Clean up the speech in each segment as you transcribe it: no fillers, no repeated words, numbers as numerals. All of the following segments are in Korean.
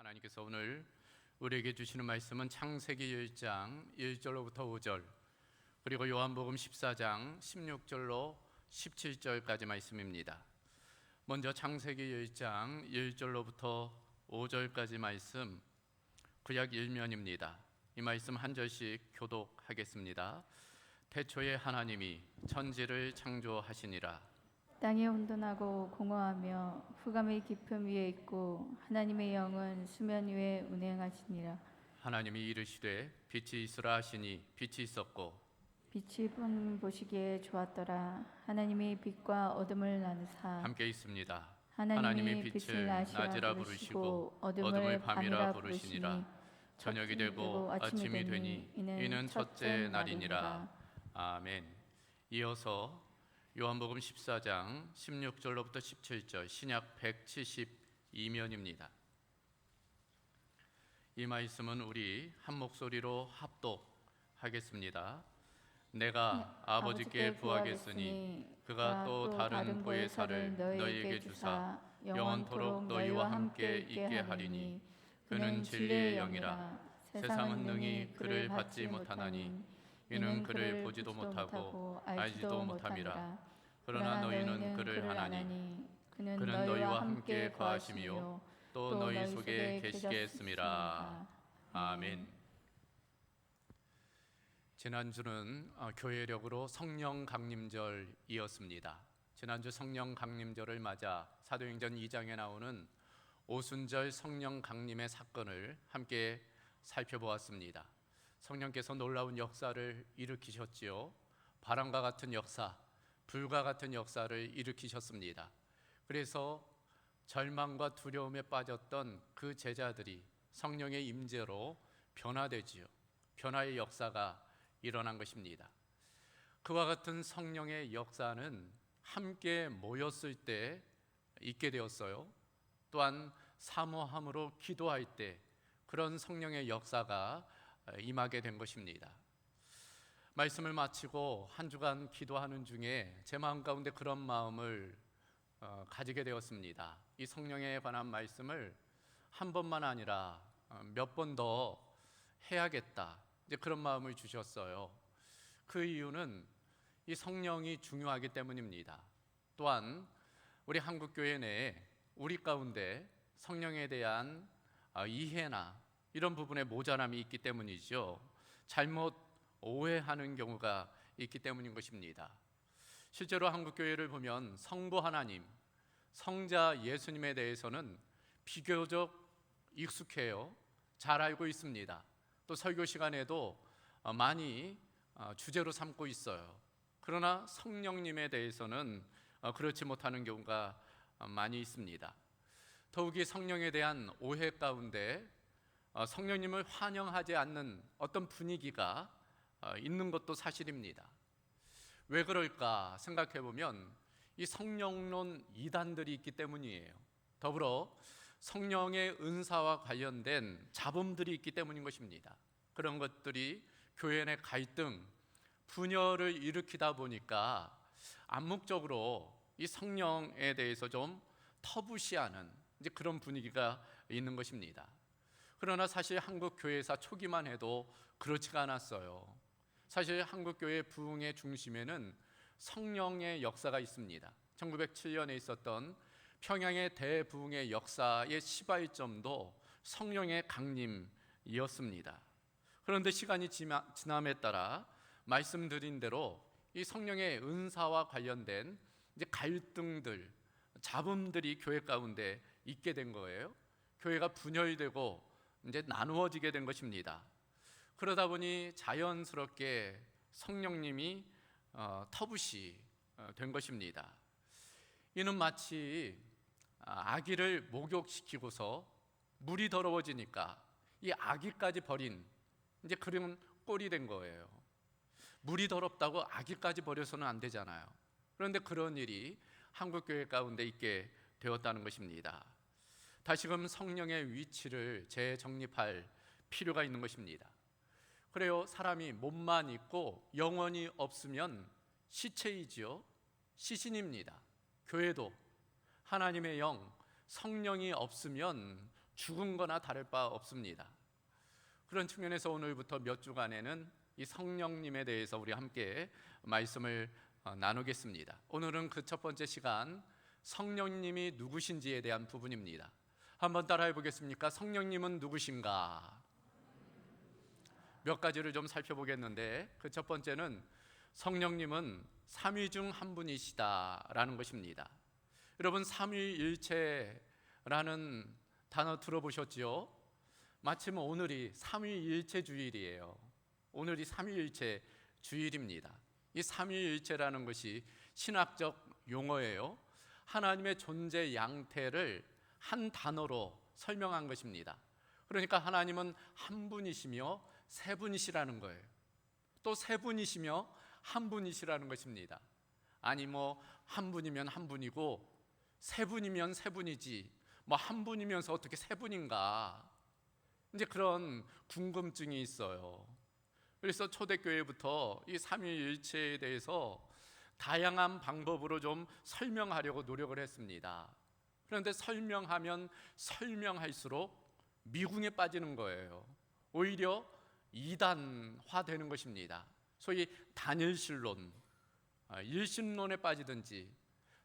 하나님께서 오늘 우리에게 주시는 말씀은 창세기 1장 1절로부터 5절, 그리고 요한복음 14장 16절로 17절까지 말씀입니다. 먼저 창세기 1장 1절로부터 5절까지 말씀, 구약 1면입니다. 이 말씀 한 절씩 교독하겠습니다. 태초에 하나님이 천지를 창조하시니라. 땅이 혼돈하고 공허하며 흑암의 깊음 위에 있고 하나님의 영은 수면 위에 운행하시니라. 하나님이 이르시되 빛이 있으라 하시니 빛이 있었고 빛이 보시기에 좋았더라. 하나님이 빛과 어둠을 나누사 함께 있습니다. 하나님이 빛을 낮이라 부르시고 어둠을 밤이라 부르시니라. 저녁이 되고 아침이 되니 이는 첫째 날이니라. 아멘. 이어서 요한복음 14장 16절로부터 17절, 신약 172면입니다. 이 말씀은 우리 한 목소리로 합독하겠습니다. 내가 아버지께 구하겠으니 그가 또 다른 보혜사를 너희에게 주사 영원토록 너희와 함께 있게 하리니 그는 진리의 영이라. 세상은 능히 그를 받지 못하나니 이는 그를 보지도 못하고 알지도 못함이라. 그러나 너희는 그를 아나니 그는 너희와 함께 거하시며 또 너희 속에 계시게 했음이라. 아멘. 지난주는 교회력으로 성령 강림절이었습니다. 지난주 성령 강림절을 맞아 사도행전 2장에 나오는 오순절 성령 강림의 사건을 함께 살펴보았습니다. 성령께서 놀라운 역사를 일으키셨지요. 바람과 같은 역사, 불과 같은 역사를 일으키셨습니다. 그래서 절망과 두려움에 빠졌던 그 제자들이 성령의 임재로 변화되지요. 변화의 역사가 일어난 것입니다. 그와 같은 성령의 역사는 함께 모였을 때 있게 되었어요. 또한 사모함으로 기도할 때 그런 성령의 역사가 임하게 된 것입니다. 말씀을 마치고 한 주간 기도하는 중에 제 마음 가운데 그런 마음을 가지게 되었습니다. 이 성령에 관한 말씀을 한 번만 아니라 몇 번 더 해야겠다, 이제 그런 마음을 주셨어요. 그 이유는 이 성령이 중요하기 때문입니다. 또한 우리 한국교회 내에 우리 가운데 성령에 대한 이해나 이런 부분에 모자람이 있기 때문이죠. 잘못 오해하는 경우가 있기 때문인 것입니다. 실제로 한국교회를 보면 성부 하나님, 성자 예수님에 대해서는 비교적 익숙해요. 잘 알고 있습니다. 또 설교 시간에도 많이 주제로 삼고 있어요. 그러나 성령님에 대해서는 그렇지 못하는 경우가 많이 있습니다. 더욱이 성령에 대한 오해 가운데 성령님을 환영하지 않는 어떤 분위기가 있는 것도 사실입니다. 왜 그럴까 생각해 보면 이 성령론 이단들이 있기 때문이에요. 더불어 성령의 은사와 관련된 잡음들이 있기 때문인 것입니다. 그런 것들이 교회 내 갈등, 분열을 일으키다 보니까 암묵적으로 이 성령에 대해서 좀 터부시하는 이제 그런 분위기가 있는 것입니다. 그러나 사실 한국 교회사 초기만 해도 그렇지가 않았어요. 사실 한국 교회 부흥의 중심에는 성령의 역사가 있습니다. 1907년에 있었던 평양의 대부흥의 역사의 시발점도 성령의 강림이었습니다. 그런데 시간이 지남에 따라 말씀드린 대로 이 성령의 은사와 관련된 이제 갈등들, 잡음들이 교회 가운데 있게 된 거예요. 교회가 분열되고 이제 나누어지게 된 것입니다. 그러다 보니 자연스럽게 성령님이 터부시 된 것입니다. 이는 마치 아기를 목욕시키고서 물이 더러워지니까 이 아기까지 버린 이제 그런 꼴이 된 거예요. 물이 더럽다고 아기까지 버려서는 안 되잖아요. 그런데 그런 일이 한국교회 가운데 있게 되었다는 것입니다. 다시금 성령의 위치를 재정립할 필요가 있는 것입니다. 그래요, 사람이 몸만 있고 영혼이 없으면 시체이지요. 시신입니다. 교회도 하나님의 영, 성령이 없으면 죽은 거나 다를 바 없습니다. 그런 측면에서 오늘부터 몇 주간에는 이 성령님에 대해서 우리 함께 말씀을 나누겠습니다. 오늘은 그 첫 번째 시간, 성령님이 누구신지에 대한 부분입니다. 한번 따라해 보겠습니까? 성령님은 누구신가? 몇 가지를 좀 살펴보겠는데, 그 첫 번째는 성령님은 삼위 중 한 분이시다라는 것입니다. 여러분, 삼위일체라는 단어 들어보셨지요? 마침 오늘이 삼위일체 주일이에요. 오늘이 삼위일체 주일입니다. 이 삼위일체라는 것이 신학적 용어예요. 하나님의 존재 양태를 한 단어로 설명한 것입니다. 그러니까 하나님은 한 분이시며 세 분이시라는 거예요. 또 세 분이시며 한 분이시라는 것입니다. 아니 한 분이면 한 분이고 세 분이면 세 분이지 한 분이면서 어떻게 세 분인가, 이제 그런 궁금증이 있어요. 그래서 초대교회부터 이 삼위일체에 대해서 다양한 방법으로 좀 설명하려고 노력을 했습니다. 그런데 설명하면 설명할수록 미궁에 빠지는 거예요. 오히려 이단화되는 것입니다. 소위 단일신론, 일신론에 빠지든지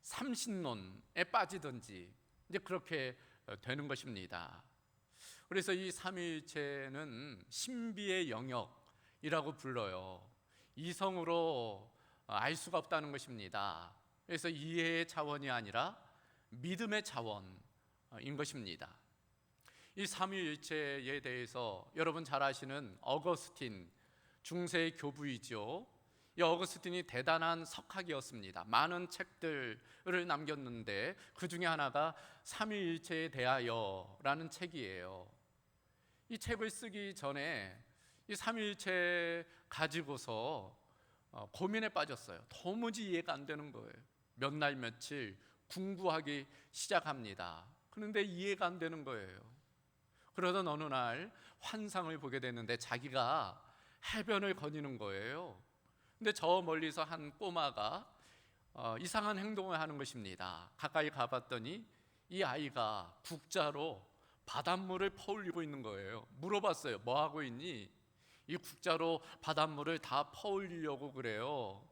삼신론에 빠지든지 이제 그렇게 되는 것입니다. 그래서 이 삼위일체는 신비의 영역이라고 불러요. 이성으로 알 수가 없다는 것입니다. 그래서 이해의 차원이 아니라 믿음의 차원인 것입니다. 이 삼위일체에 대해서 여러분 잘 아시는 어거스틴, 중세의 교부이죠. 이 어거스틴이 대단한 석학이었습니다. 많은 책들을 남겼는데 그 중에 하나가 삼위일체에 대하여라는 책이에요. 이 책을 쓰기 전에 이 삼위일체 가지고서 고민에 빠졌어요. 도무지 이해가 안 되는 거예요. 몇 날 며칠 궁구하기 시작합니다. 그런데 이해가 안 되는 거예요. 그러던 어느 날 환상을 보게 됐는데 자기가 해변을 거니는 거예요. 근데 저 멀리서 한 꼬마가 이상한 행동을 하는 것입니다. 가까이 가봤더니 이 아이가 국자로 바닷물을 퍼올리고 있는 거예요. 물어봤어요. 뭐 하고 있니? 이 국자로 바닷물을 다 퍼올리려고 그래요.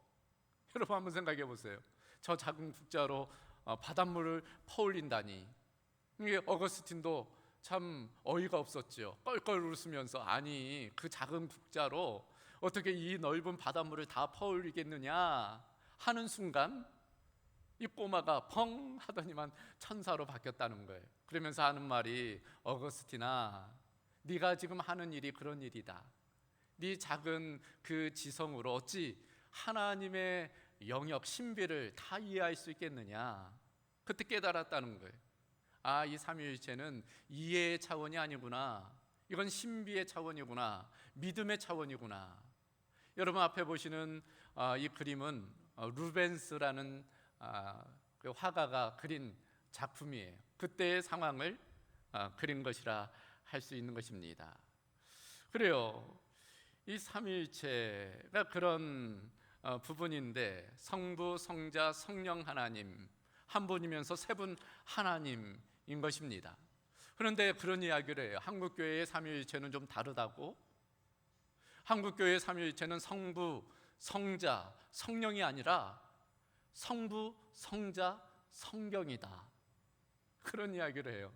여러분 한번 생각해 보세요. 저 작은 국자로 바닷물을 퍼올린다니. 이게 어거스틴도 참 어이가 없었죠. 껄껄 웃으면서 아니 그 작은 국자로 어떻게 이 넓은 바닷물을 다 퍼올리겠느냐 하는 순간 이 꼬마가 펑 하더니만 천사로 바뀌었다는 거예요. 그러면서 하는 말이 어거스티나 네가 지금 하는 일이 그런 일이다. 네 작은 그 지성으로 어찌 하나님의 영역 신비를 다 이해할 수 있겠느냐. 그때 깨달았다는 거예요. 아, 이 삼위일체는 이해의 차원이 아니구나. 이건 신비의 차원이구나. 믿음의 차원이구나. 여러분 앞에 보시는 이 그림은 루벤스라는 그 화가가 그린 작품이에요. 그때의 상황을 그린 것이라 할 수 있는 것입니다. 그래요. 이 삼위일체가 그런 부분인데 성부, 성자, 성령 하나님 한 분이면서 세 분 하나님인 것입니다. 그런데 그런 이야기를 해요. 한국교회의 삼위일체는 좀 다르다고. 한국교회의 삼위일체는 성부, 성자, 성령이 아니라 성부, 성자, 성경이다. 그런 이야기를 해요.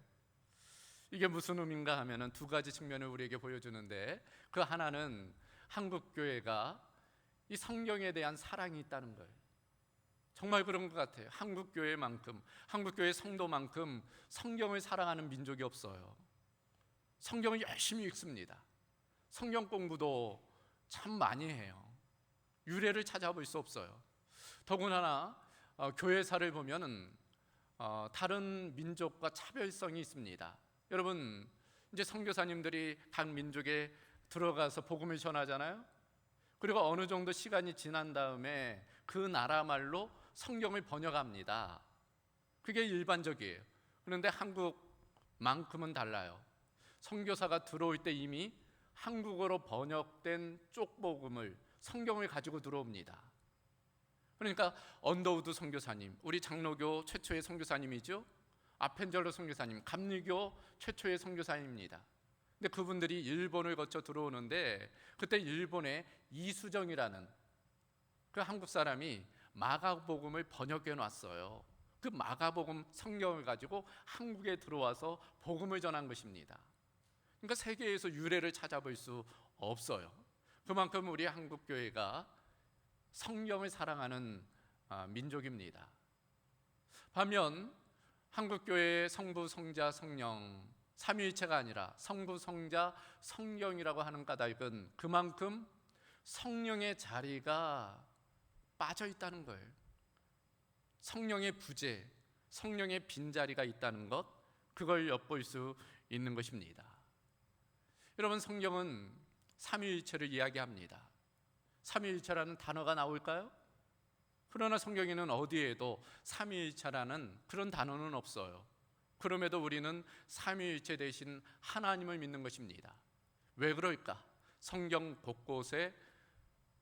이게 무슨 의미인가 하면은 두 가지 측면을 우리에게 보여주는데, 그 하나는 한국교회가 이 성경에 대한 사랑이 있다는 거예요. 정말 그런 것 같아요. 한국교회만큼, 한국교회 성도만큼 성경을 사랑하는 민족이 없어요. 성경을 열심히 읽습니다. 성경 공부도 참 많이 해요. 유래를 찾아볼 수 없어요. 더군다나 교회사를 보면은 다른 민족과 차별성이 있습니다. 여러분 이제 선교사님들이 각 민족에 들어가서 복음을 전하잖아요. 그리고 어느 정도 시간이 지난 다음에 그 나라 말로 성경을 번역합니다. 그게 일반적이에요. 그런데 한국만큼은 달라요. 선교사가 들어올 때 이미 한국어로 번역된 쪽복음을 성경을 가지고 들어옵니다. 그러니까 언더우드 선교사님, 우리 장로교 최초의 선교사님이죠. 아펜젤로 선교사님, 감리교 최초의 선교사님입니다. 근데 그분들이 일본을 거쳐 들어오는데 그때 일본에 이수정이라는 그 한국 사람이 마가복음을 번역해 놨어요. 그 마가복음 성경을 가지고 한국에 들어와서 복음을 전한 것입니다. 그러니까 세계에서 유래를 찾아볼 수 없어요. 그만큼 우리 한국 교회가 성경을 사랑하는 민족입니다. 반면 한국 교회의 성부, 성자, 성령 삼위일체가 아니라 성부, 성자, 성령이라고 하는 까닭은 그만큼 성령의 자리가 빠져 있다는 거예요. 성령의 부재, 성령의 빈자리가 있다는 것, 그걸 엿볼 수 있는 것입니다. 여러분, 성경은 삼위일체를 이야기합니다. 삼위일체라는 단어가 나올까요? 그러나 성경에는 어디에도 삼위일체라는 그런 단어는 없어요. 그럼에도 우리는 삼위일체 대신 하나님을 믿는 것입니다. 왜 그럴까? 성경 곳곳에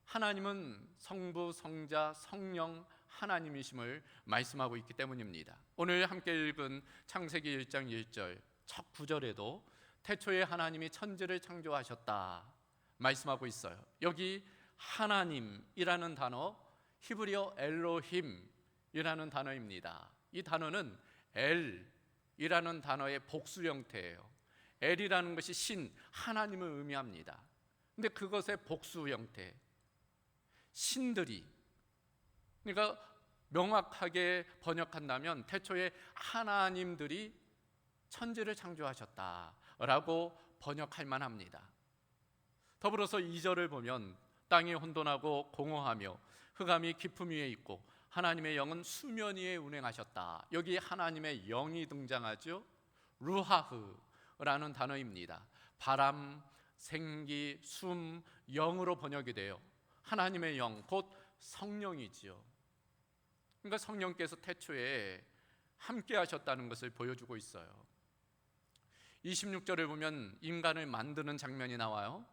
하나님은 성부, 성자, 성령 하나님이심을 말씀하고 있기 때문입니다. 오늘 함께 읽은 창세기 1장 1절 첫 구절에도 태초에 하나님이 천지를 창조하셨다 말씀하고 있어요. 여기 하나님이라는 단어, 히브리어 엘로힘이라는 단어입니다. 이 단어는 엘이라는 단어의 복수 형태예요. 엘이라는 것이 신, 하나님을 의미합니다. 근데 그것의 복수 형태, 신들이, 그러니까 명확하게 번역한다면 태초에 하나님들이 천지를 창조하셨다라고 번역할 만합니다. 더불어서 2절을 보면 땅이 혼돈하고 공허하며 흑암이 깊음 위에 있고 하나님의 영은 수면 위에 운행하셨다. 여기 하나님의 영이 등장하죠. 루하흐라는 단어입니다. 바람, 생기, 숨, 영으로 번역이 돼요. 하나님의 영, 곧 성령이지요. 그러니까 성령께서 태초에 함께 하셨다는 것을 보여주고 있어요. 26절을 보면 인간을 만드는 장면이 나와요.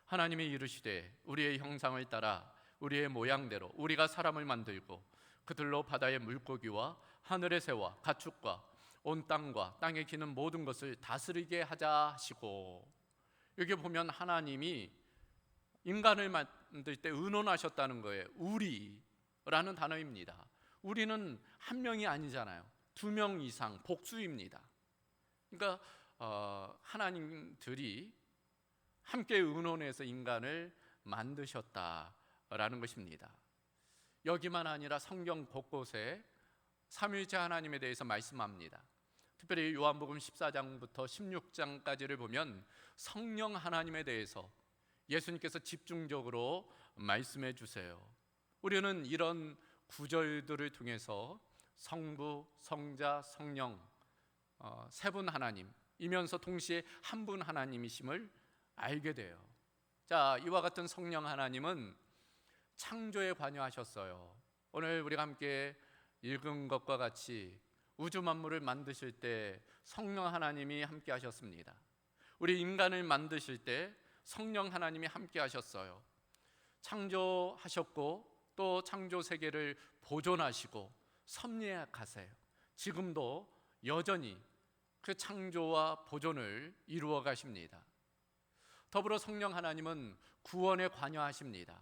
하나님이 이르시되 우리의 형상을 따라 우리의 모양대로 우리가 사람을 만들고 그들로 바다의 물고기와 하늘의 새와 가축과 온 땅과 땅에 기는 모든 것을 다스리게 하자 하시고, 여기 보면 하나님이 인간을 만들 때 의논하셨다는 거예요. 우리라는 단어입니다. 우리는 한 명이 아니잖아요. 2명 이상, 복수입니다. 그러니까 하나님들이 함께 의논해서 인간을 만드셨다라는 것입니다. 여기만 아니라 성경 곳곳에 삼위일체 하나님에 대해서 말씀합니다. 특별히 요한복음 14장부터 16장까지를 보면 성령 하나님에 대해서 예수님께서 집중적으로 말씀해 주세요. 우리는 이런 구절들을 통해서 성부, 성자, 성령 세 분 하나님이면서 동시에 한 분 하나님이심을 알게 돼요. 자, 이와 같은 성령 하나님은 창조에 관여하셨어요. 오늘 우리가 함께 읽은 것과 같이 우주 만물을 만드실 때 성령 하나님이 함께 하셨습니다. 우리 인간을 만드실 때 성령 하나님이 함께 하셨어요. 창조하셨고 또 창조 세계를 보존하시고 섭리하세요. 지금도 여전히 그 창조와 보존을 이루어 가십니다. 더불어 성령 하나님은 구원에 관여하십니다.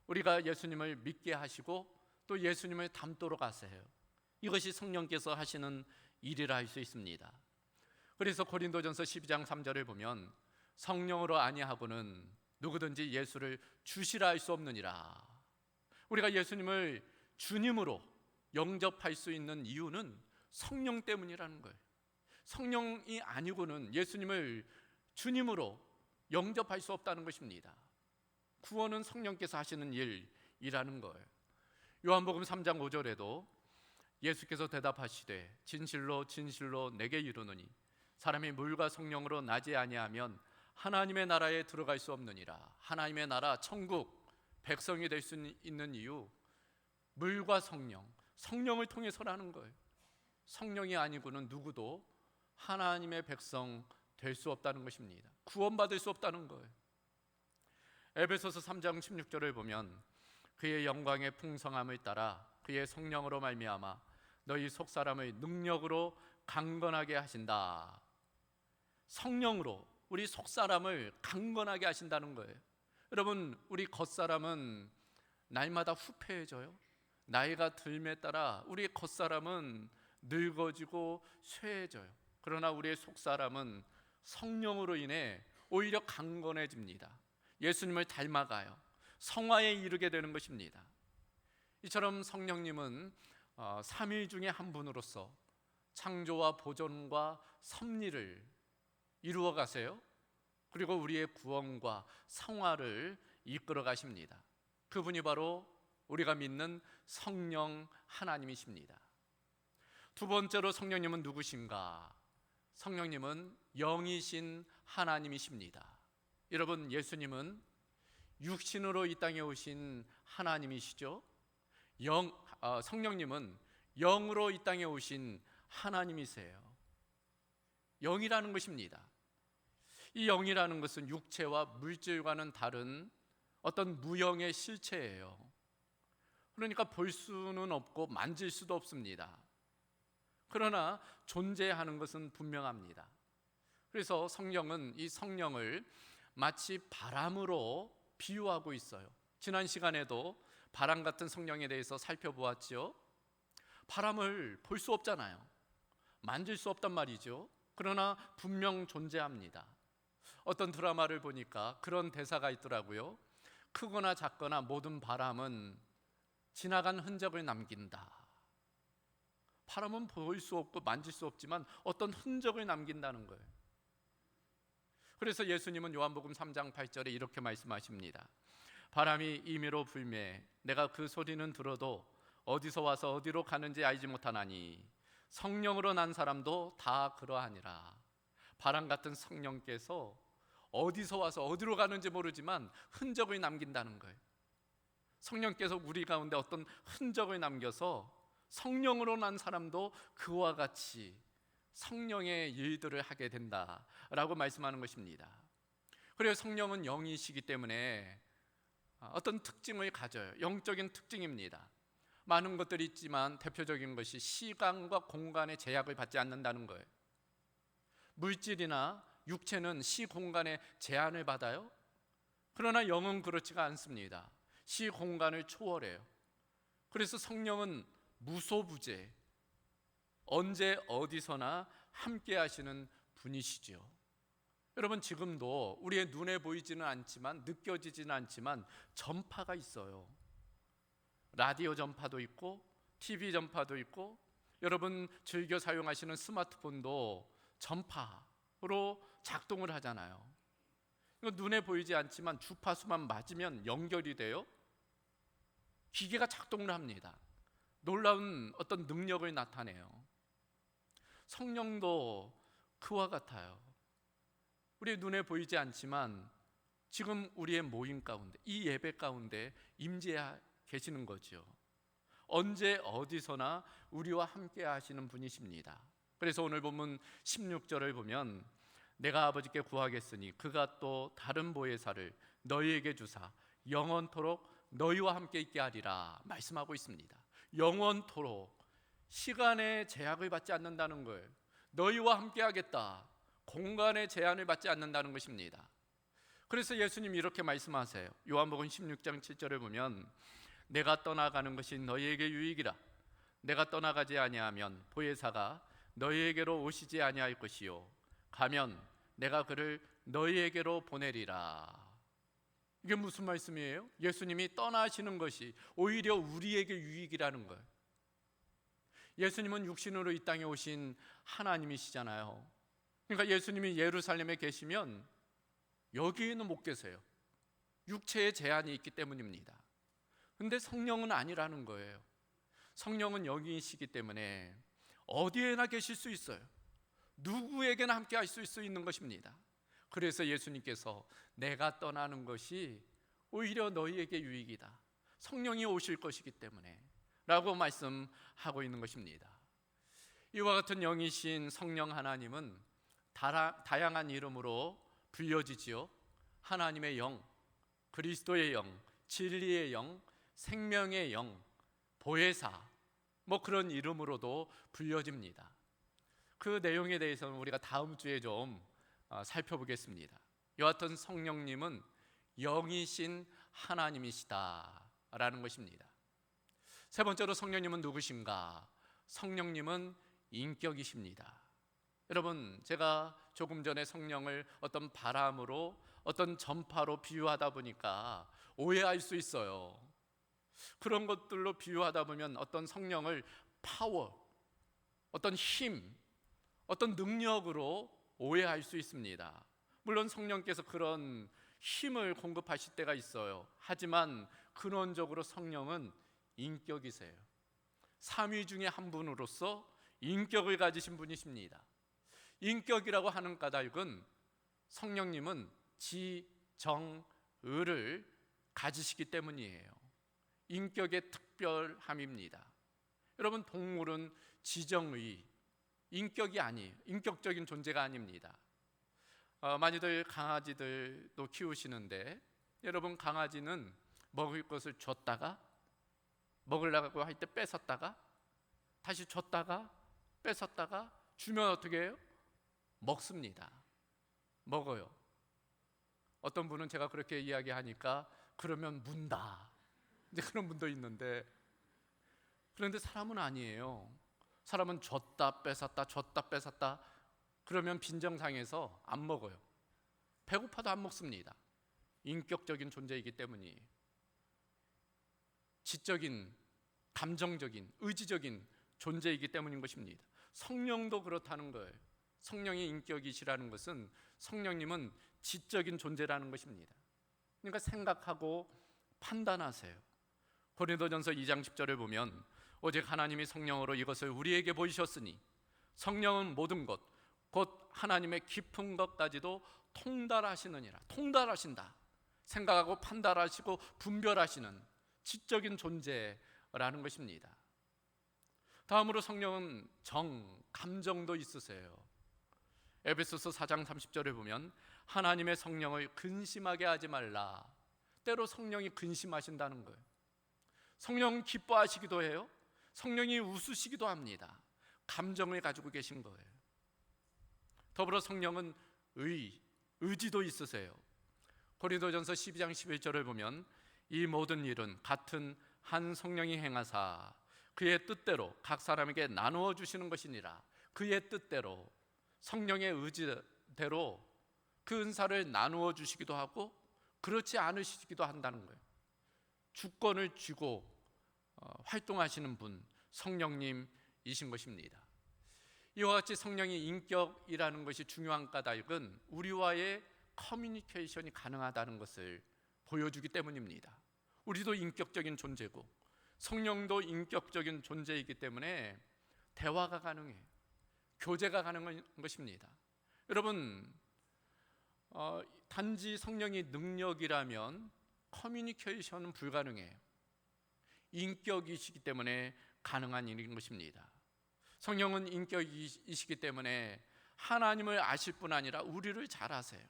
우리가 예수님을 믿게 하시고 또 예수님을 닮도록 하세요. 이것이 성령께서 하시는 일이라 할 수 있습니다. 그래서 고린도전서 12장 3절을 보면 성령으로 아니하고는 누구든지 예수를 주시라 할 수 없느니라. 우리가 예수님을 주님으로 영접할 수 있는 이유는 성령 때문이라는 거예요. 성령이 아니고는 예수님을 주님으로 영접할 수 없다는 것입니다. 구원은 성령께서 하시는 일이라는 거예요. 요한복음 3장 5절에도 예수께서 대답하시되 진실로 진실로 내게 이르노니 사람이 물과 성령으로 나지 아니하면 하나님의 나라에 들어갈 수 없느니라. 하나님의 나라, 천국 백성이 될 수 있는 이유, 물과 성령, 성령을 통해서라는 거예요. 성령이 아니고는 누구도 하나님의 백성 될 수 없다는 것입니다. 구원받을 수 없다는 거예요. 에베소서 3장 16절을 보면 그의 영광의 풍성함을 따라 그의 성령으로 말미암아 너희 속사람의 능력으로 강건하게 하신다. 성령으로 우리 속사람을 강건하게 하신다는 거예요. 여러분, 우리 겉사람은 날마다 후패해져요. 나이가 들매 따라 우리 겉사람은 늙어지고 쇠해져요. 그러나 우리의 속사람은 성령으로 인해 오히려 강건해집니다. 예수님을 닮아가요. 성화에 이르게 되는 것입니다. 이처럼 성령님은 삼위 중에 한 분으로서 창조와 보존과 섭리를 이루어 가세요. 그리고 우리의 구원과 성화를 이끌어 가십니다. 그분이 바로 우리가 믿는 성령 하나님이십니다. 두 번째로 성령님은 누구신가? 성령님은 영이신 하나님이십니다. 여러분, 예수님은 육신으로 이 땅에 오신 하나님이시죠. 성령님은 영으로 이 땅에 오신 하나님이세요. 영이라는 것입니다. 이 영이라는 것은 육체와 물질과는 다른 어떤 무영의 실체예요. 그러니까 볼 수는 없고 만질 수도 없습니다. 그러나 존재하는 것은 분명합니다. 그래서 성령은 이 성령을 마치 바람으로 비유하고 있어요. 지난 시간에도 바람 같은 성령에 대해서 살펴보았죠. 바람을 볼 수 없잖아요. 만질 수 없단 말이죠. 그러나 분명 존재합니다. 어떤 드라마를 보니까 그런 대사가 있더라고요. 크거나 작거나 모든 바람은 지나간 흔적을 남긴다. 바람은 볼 수 없고 만질 수 없지만 어떤 흔적을 남긴다는 거예요. 그래서 예수님은 요한복음 3장 8절에 이렇게 말씀하십니다. 바람이 임의로 불매 내가 그 소리는 들어도 어디서 와서 어디로 가는지 알지 못하나니 성령으로 난 사람도 다 그러하니라. 바람 같은 성령께서 어디서 와서 어디로 가는지 모르지만 흔적을 남긴다는 거예요. 성령께서 우리 가운데 어떤 흔적을 남겨서 성령으로 난 사람도 그와 같이 성령의 일들을 하게 된다라고 말씀하는 것입니다. 그래서 성령은 영이시기 때문에 어떤 특징을 가져요. 영적인 특징입니다. 많은 것들이 있지만 대표적인 것이 시간과 공간의 제약을 받지 않는다는 거예요. 물질이나 육체는 시 공간의 제한을 받아요. 그러나 영은 그렇지가 않습니다. 시 공간을 초월해요. 그래서 성령은 무소부재, 언제 어디서나 함께 하시는 분이시죠. 여러분, 지금도 우리의 눈에 보이지는 않지만 느껴지지는 않지만 전파가 있어요. 라디오 전파도 있고 TV 전파도 있고 여러분 즐겨 사용하시는 스마트폰도 전파로 작동을 하잖아요. 눈에 보이지 않지만 주파수만 맞으면 연결이 돼요. 기계가 작동을 합니다. 놀라운 어떤 능력을 나타내요. 성령도 그와 같아요. 우리 눈에 보이지 않지만 지금 우리의 모임 가운데, 이 예배 가운데 임재하 계시는 거죠. 언제 어디서나 우리와 함께 하시는 분이십니다. 그래서 오늘 본문 16절을 보면 내가 아버지께 구하겠으니 그가 또 다른 보혜사를 너희에게 주사 영원토록 너희와 함께 있게 하리라 말씀하고 있습니다. 영원토록, 시간의 제약을 받지 않는다는 거예요. 너희와 함께 하겠다. 공간의 제한을 받지 않는다는 것입니다. 그래서 예수님이 이렇게 말씀하세요. 요한복음 16장 7절을 보면 내가 떠나가는 것이 너희에게 유익이라. 내가 떠나가지 아니하면 보혜사가 너희에게로 오시지 아니할 것이요 가면 내가 그를 너희에게로 보내리라. 이게 무슨 말씀이에요? 예수님이 떠나시는 것이 오히려 우리에게 유익이라는 거예요. 예수님은 육신으로 이 땅에 오신 하나님이시잖아요. 그러니까 예수님이 예루살렘에 계시면 여기에는 못 계세요. 육체의 제한이 있기 때문입니다. 근데 성령은 아니라는 거예요. 성령은 영이시기 때문에 어디에나 계실 수 있어요. 누구에게나 함께 할 수 있는 것입니다. 그래서 예수님께서 내가 떠나는 것이 오히려 너희에게 유익이다. 성령이 오실 것이기 때문에 라고 말씀하고 있는 것입니다. 이와 같은 영이신 성령 하나님은 다양한 이름으로 불려지지요. 하나님의 영, 그리스도의 영, 진리의 영, 생명의 영, 보혜사, 뭐 그런 이름으로도 불려집니다. 그 내용에 대해서는 우리가 다음 주에 좀 살펴보겠습니다. 여하튼 성령님은 영이신 하나님이시다라는 것입니다. 세 번째로 성령님은 누구신가? 성령님은 인격이십니다. 여러분, 제가 조금 전에 성령을 어떤 바람으로, 어떤 전파로 비유하다 보니까 오해할 수 있어요. 그런 것들로 비유하다 보면 어떤 성령을 파워, 어떤 힘, 어떤 능력으로 오해할 수 있습니다. 물론 성령께서 그런 힘을 공급하실 때가 있어요. 하지만 근원적으로 성령은 인격이세요. 삼위 중에 한 분으로서 인격을 가지신 분이십니다. 인격이라고 하는 까닭은 성령님은 지, 정, 의를 가지시기 때문이에요. 인격의 특별함입니다. 여러분, 동물은 지정의, 인격이 아니에요. 인격적인 존재가 아닙니다. 많이들 강아지들도 키우시는데, 여러분, 강아지는 먹을 것을 줬다가 먹으려고 할 때 뺏었다가 다시 줬다가 뺏었다가 주면 어떻게 해요? 먹습니다. 먹어요. 어떤 분은 제가 그렇게 이야기하니까 그러면 문다, 이제 그런 분도 있는데, 그런데 사람은 아니에요. 사람은 줬다 뺏었다 줬다 뺏었다 그러면 빈정상해서 안 먹어요. 배고파도 안 먹습니다. 인격적인 존재이기 때문이에요. 지적인, 감정적인, 의지적인 존재이기 때문인 것입니다. 성령도 그렇다는 거예요. 성령이 인격이시라는 것은 성령님은 지적인 존재라는 것입니다. 그러니까 생각하고 판단하세요. 고린도전서 2장 10절을 보면 오직 하나님이 성령으로 이것을 우리에게 보이셨으니 성령은 모든 것 곧 하나님의 깊은 것까지도 통달하시느니라. 통달하신다. 생각하고 판단하시고 분별하시는 지적인 존재라는 것입니다. 다음으로 성령은 정, 감정도 있으세요. 에베소서 4장 30절을 보면 하나님의 성령을 근심하게 하지 말라. 때로 성령이 근심하신다는 거예요. 성령은 기뻐하시기도 해요. 성령이 웃으시기도 합니다. 감정을 가지고 계신 거예요. 더불어 성령은 의지도 있으세요. 고린도전서 12장 11절을 보면 이 모든 일은 같은 한 성령이 행하사 그의 뜻대로 각 사람에게 나누어 주시는 것이니라. 그의 뜻대로, 성령의 의지대로 그 은사를 나누어 주시기도 하고 그렇지 않으시기도 한다는 거예요. 주권을 쥐고 활동하시는 분, 성령님이신 것입니다. 이와 같이 성령의 인격이라는 것이 중요한 까닭은 우리와의 커뮤니케이션이 가능하다는 것을 보여주기 때문입니다. 우리도 인격적인 존재고 성령도 인격적인 존재이기 때문에 대화가 가능해요. 교제가 가능한 것입니다. 여러분, 단지 성령이 능력이라면 커뮤니케이션은 불가능해요. 인격이시기 때문에 가능한 일인 것입니다. 성령은 인격이시기 때문에 하나님을 아실 뿐 아니라 우리를 잘 아세요.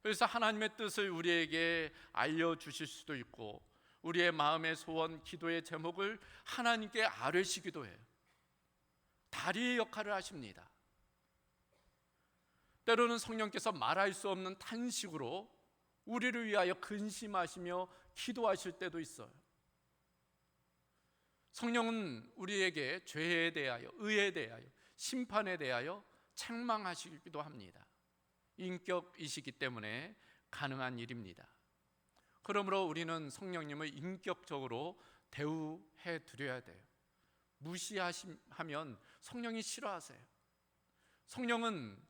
그래서 하나님의 뜻을 우리에게 알려주실 수도 있고 우리의 마음의 소원, 기도의 제목을 하나님께 아뢰시기도 해요. 다리의 역할을 하십니다. 때로는 성령께서 말할 수 없는 탄식으로 우리를 위하여 근심하시며 기도하실 때도 있어요. 성령은 우리에게 죄에 대하여, 의에 대하여, 심판에 대하여 책망하시기도 합니다. 인격이시기 때문에 가능한 일입니다. 그러므로 우리는 성령님을 인격적으로 대우해 드려야 돼요. 무시하면 성령이 싫어하세요. 성령은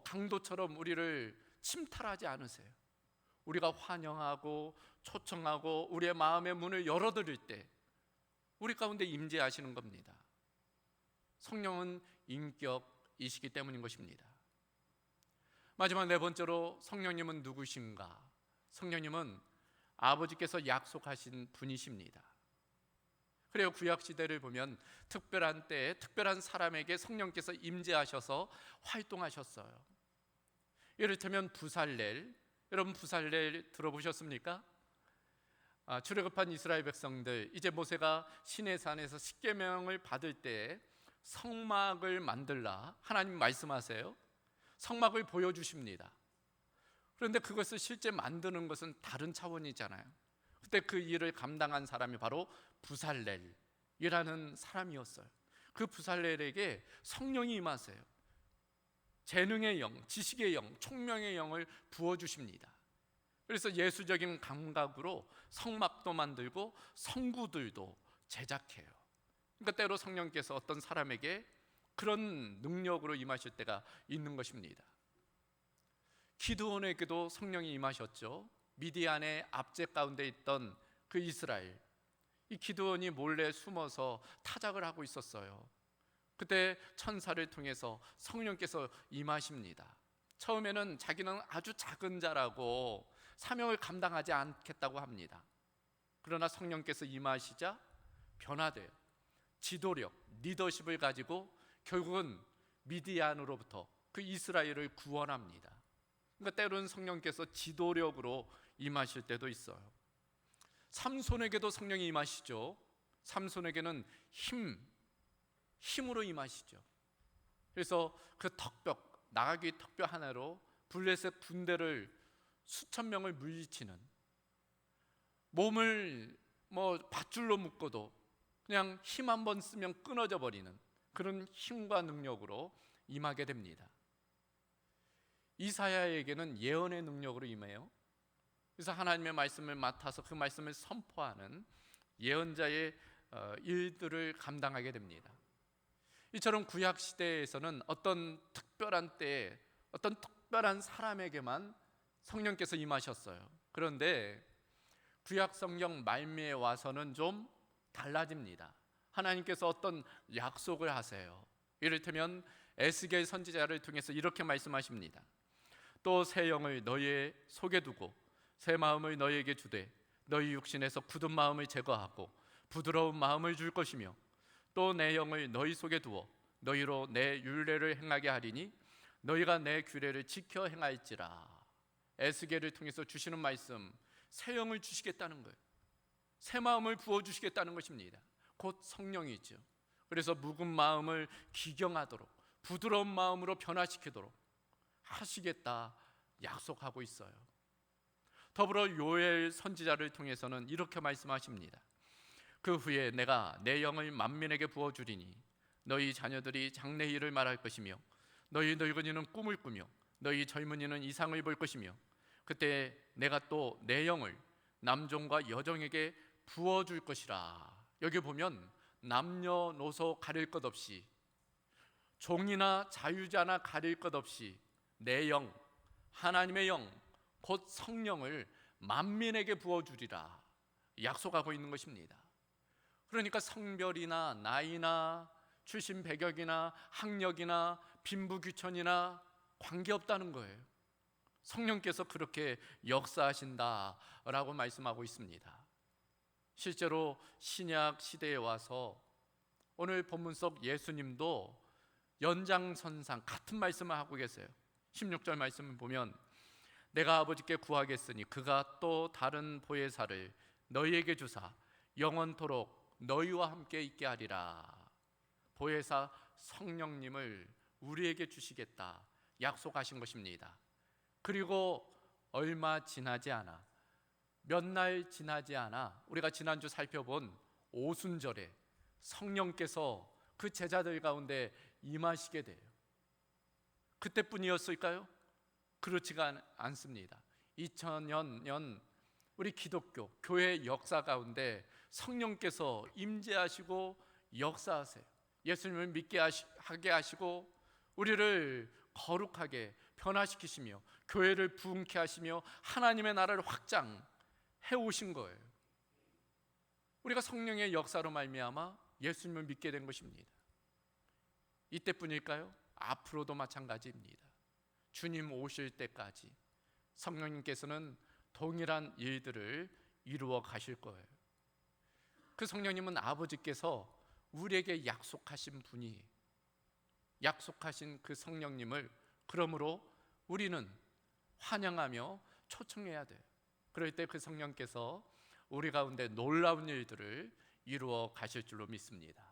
강도처럼 우리를 침탈하지 않으세요. 우리가 환영하고 초청하고 우리의 마음의 문을 열어드릴 때 우리 가운데 임재하시는 겁니다. 성령은 인격이시기 때문인 것입니다. 마지막 네 번째로 성령님은 누구신가? 성령님은 아버지께서 약속하신 분이십니다. 그래요, 구약시대를 보면 특별한 때에 특별한 사람에게 성령께서 임재하셔서 활동하셨어요. 이를테면 부살렐, 여러분 부살렐 들어보셨습니까? 출애굽한 이스라엘 백성들, 이제 모세가 시내산에서 십계명을 받을 때 성막을 만들라 하나님 말씀하세요. 성막을 보여주십니다. 그런데 그것을 실제 만드는 것은 다른 차원이잖아요. 그때 그 일을 감당한 사람이 바로 부살렐이라는 사람이었어요. 그 부살렐에게 성령이 임하세요. 재능의 영, 지식의 영, 총명의 영을 부어주십니다. 그래서 예수적인 감각으로 성막도 만들고 성구들도 제작해요. 그러니까 때로 성령께서 어떤 사람에게 그런 능력으로 임하실 때가 있는 것입니다. 기드온에게도 성령이 임하셨죠. 미디안의 압제 가운데 있던 그 이스라엘, 이 기드온이 몰래 숨어서 타작을 하고 있었어요. 그때 천사를 통해서 성령께서 임하십니다. 처음에는 자기는 아주 작은 자라고 사명을 감당하지 않겠다고 합니다. 그러나 성령께서 임하시자 변화돼요. 지도력, 리더십을 가지고 결국은 미디안으로부터 그 이스라엘을 구원합니다. 그러니까 때로는 성령께서 지도력으로 임하실 때도 있어요. 삼손에게도 성령이 임하시죠. 삼손에게는 힘으로 임하시죠. 그래서 그 턱벽, 나가기 턱벽 하나로 블레셋 군대를 수천 명을 물리치는, 몸을 밧줄로 묶어도 그냥 힘 한 번 쓰면 끊어져 버리는 그런 힘과 능력으로 임하게 됩니다. 이사야에게는 예언의 능력으로 임해요. 그래서 하나님의 말씀을 맡아서 그 말씀을 선포하는 예언자의 일들을 감당하게 됩니다. 이처럼 구약 시대에서는 어떤 특별한 때에 어떤 특별한 사람에게만 성령께서 임하셨어요. 그런데 구약 성경 말미에 와서는 좀 달라집니다. 하나님께서 어떤 약속을 하세요. 이를테면 에스겔 선지자를 통해서 이렇게 말씀하십니다. 또 새 영을 너희의 속에 두고 새 마음을 너희에게 주되 너희 육신에서 굳은 마음을 제거하고 부드러운 마음을 줄 것이며 또 내 영을 너희 속에 두어 너희로 내 율례를 행하게 하리니 너희가 내 규례를 지켜 행할지라. 에스겔을 통해서 주시는 말씀, 새 영을 주시겠다는 거예요. 새 마음을 부어주시겠다는 것입니다. 곧 성령이죠. 그래서 묵은 마음을 기경하도록 부드러운 마음으로 변화시키도록 하시겠다 약속하고 있어요. 더불어 요엘 선지자를 통해서는 이렇게 말씀하십니다. 그 후에 내가 내 영을 만민에게 부어주리니 너희 자녀들이 장래일을 말할 것이며 너희 늙은이는 꿈을 꾸며 너희 젊은이는 이상을 볼 것이며 그때 내가 또 내 영을 남종과 여종에게 부어줄 것이라. 여기 보면 남녀노소 가릴 것 없이, 종이나 자유자나 가릴 것 없이 내 영, 하나님의 영, 곧 성령을 만민에게 부어주리라 약속하고 있는 것입니다. 그러니까 성별이나 나이나 출신 배경이나 학력이나 빈부귀천이나 관계없다는 거예요. 성령께서 그렇게 역사하신다라고 말씀하고 있습니다. 실제로 신약 시대에 와서 오늘 본문 속 예수님도 연장선상 같은 말씀을 하고 계세요. 16절 말씀을 보면 내가 아버지께 구하겠으니 그가 또 다른 보혜사를 너희에게 주사 영원토록 너희와 함께 있게 하리라. 보혜사 성령님을 우리에게 주시겠다 약속하신 것입니다. 그리고 얼마 지나지 않아, 몇 날 지나지 않아 우리가 지난주 살펴본 오순절에 성령께서 그 제자들 가운데 임하시게 돼요. 그때뿐이었을까요? 그렇지가 않습니다. 2000년 우리 기독교 교회 역사 가운데 성령께서 임재하시고 역사하세요. 예수님을 믿게 하게 하시고 우리를 거룩하게 변화시키시며 교회를 부흥케 하시며 하나님의 나라를 확장해 오신 거예요. 우리가 성령의 역사로 말미암아 예수님을 믿게 된 것입니다. 이때뿐일까요? 앞으로도 마찬가지입니다. 주님 오실 때까지 성령님께서는 동일한 일들을 이루어 가실 거예요. 그 성령님은 아버지께서 우리에게 약속하신 분이, 약속하신 그 성령님을 그러므로 우리는 환영하며 초청해야 돼요. 그럴 때 그 성령께서 우리 가운데 놀라운 일들을 이루어 가실 줄로 믿습니다.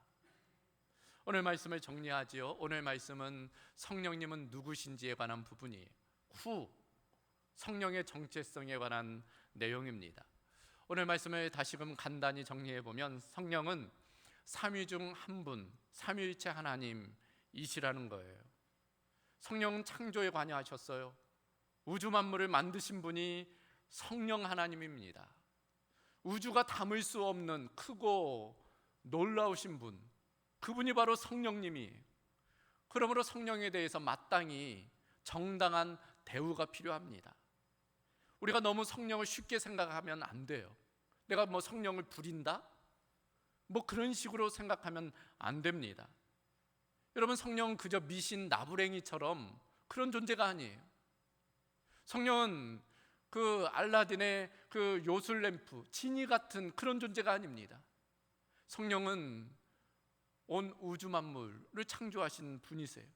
오늘 말씀을 정리하지요. 오늘 말씀은 성령님은 누구신지에 관한 부분이 후 성령의 정체성에 관한 내용입니다. 오늘 말씀을 다시금 간단히 정리해 보면 성령은 삼위 중 한 분, 삼위일체 하나님이시라는 거예요. 성령은 창조에 관여하셨어요. 우주 만물을 만드신 분이 성령 하나님입니다. 우주가 담을 수 없는 크고 놀라우신 분, 그분이 바로 성령님이에요. 그러므로 성령에 대해서 마땅히 정당한 대우가 필요합니다. 우리가 너무 성령을 쉽게 생각하면 안 돼요. 내가 뭐 성령을 부린다? 뭐 그런 식으로 생각하면 안 됩니다. 여러분, 성령은 그저 미신 나부랭이처럼 그런 존재가 아니에요. 성령은 그 알라딘의 그 요술램프, 지니 같은 그런 존재가 아닙니다. 성령은 온 우주 만물을 창조하신 분이세요.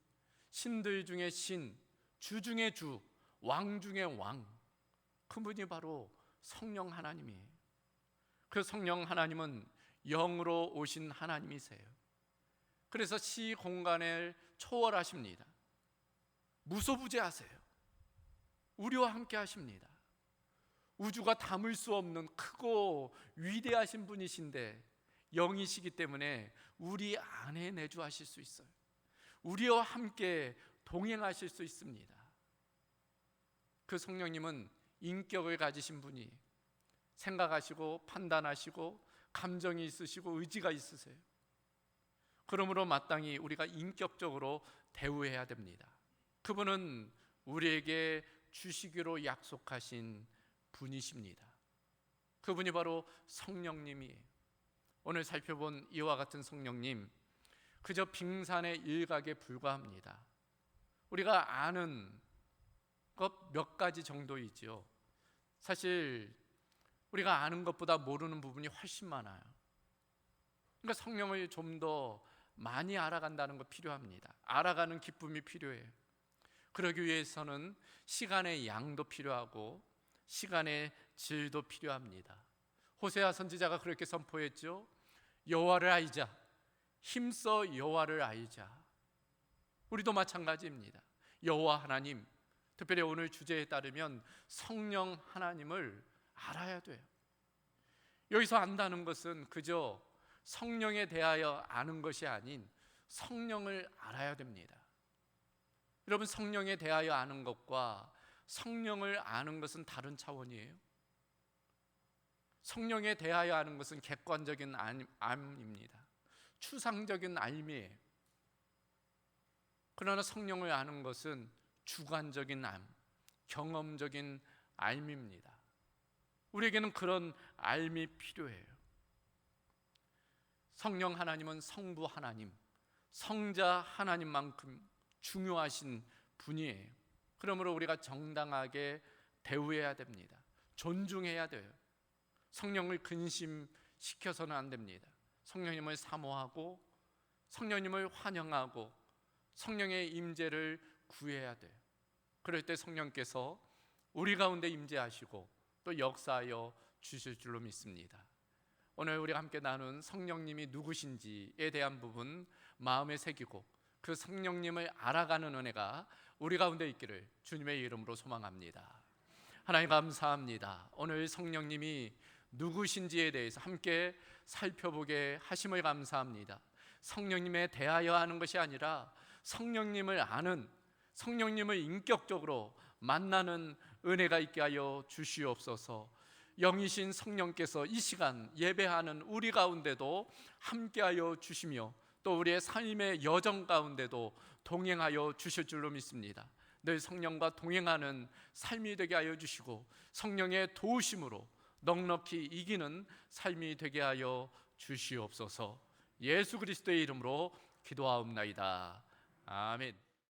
신들 중에 신, 주 중에 주, 왕 중에 왕, 그분이 바로 성령 하나님이에요. 그 성령 하나님은 영으로 오신 하나님이세요. 그래서 시 공간을 초월하십니다. 무소부재하세요. 우리와 함께 하십니다. 우주가 담을 수 없는 크고 위대하신 분이신데 영이시기 때문에 우리 안에 내주하실 수 있어요. 우리와 함께 동행하실 수 있습니다. 그 성령님은 인격을 가지신 분이 생각하시고 판단하시고 감정이 있으시고 의지가 있으세요. 그러므로 마땅히 우리가 인격적으로 대우해야 됩니다. 그분은 우리에게 주시기로 약속하신 분이십니다. 그분이 바로 성령님이에요. 오늘 살펴본 이와 같은 성령님, 그저 빙산의 일각에 불과합니다. 우리가 아는 것 몇 가지 정도이지요. 사실 우리가 아는 것보다 모르는 부분이 훨씬 많아요. 그러니까 성령을 좀 더 많이 알아간다는 것 필요합니다. 알아가는 기쁨이 필요해요. 그러기 위해서는 시간의 양도 필요하고 시간의 질도 필요합니다. 호세아 선지자가 그렇게 선포했죠. 여호와를 알자, 힘써 여호와를 알자. 우리도 마찬가지입니다. 여호와 하나님, 특별히 오늘 주제에 따르면 성령 하나님을 알아야 돼요. 여기서 안다는 것은 그저 성령에 대하여 아는 것이 아닌 성령을 알아야 됩니다. 여러분, 성령에 대하여 아는 것과 성령을 아는 것은 다른 차원이에요. 성령에 대하여 아는 것은 객관적인 암입니다. 추상적인 알미예요. 그러나 성령을 아는 것은 주관적인 암, 경험적인 알미입니다. 우리에게는 그런 알미 필요해요. 성령 하나님은 성부 하나님, 성자 하나님만큼 중요하신 분이에요. 그러므로 우리가 정당하게 대우해야 됩니다. 존중해야 돼요. 성령을 근심시켜서는 안 됩니다. 성령님을 사모하고 성령님을 환영하고 성령의 임재를 구해야 돼요. 그럴 때 성령께서 우리 가운데 임재하시고 또 역사하여 주실 줄로 믿습니다. 오늘 우리가 함께 나눈 성령님이 누구신지에 대한 부분 마음에 새기고 그 성령님을 알아가는 은혜가 우리 가운데 있기를 주님의 이름으로 소망합니다. 하나님 감사합니다. 오늘 성령님이 누구신지에 대해서 함께 살펴보게 하심을 감사합니다. 성령님에 대하여 하는 것이 아니라 성령님을 아는, 성령님을 인격적으로 만나는 은혜가 있게 하여 주시옵소서. 영이신 성령께서 이 시간 예배하는 우리 가운데도 함께하여 주시며 또 우리의 삶의 여정 가운데도 동행하여 주실 줄로 믿습니다. 늘 성령과 동행하는 삶이 되게 하여 주시고 성령의 도우심으로 넉넉히 이기는 삶이 되게 하여 주시옵소서. 예수 그리스도의 이름으로 기도하옵나이다. 아멘.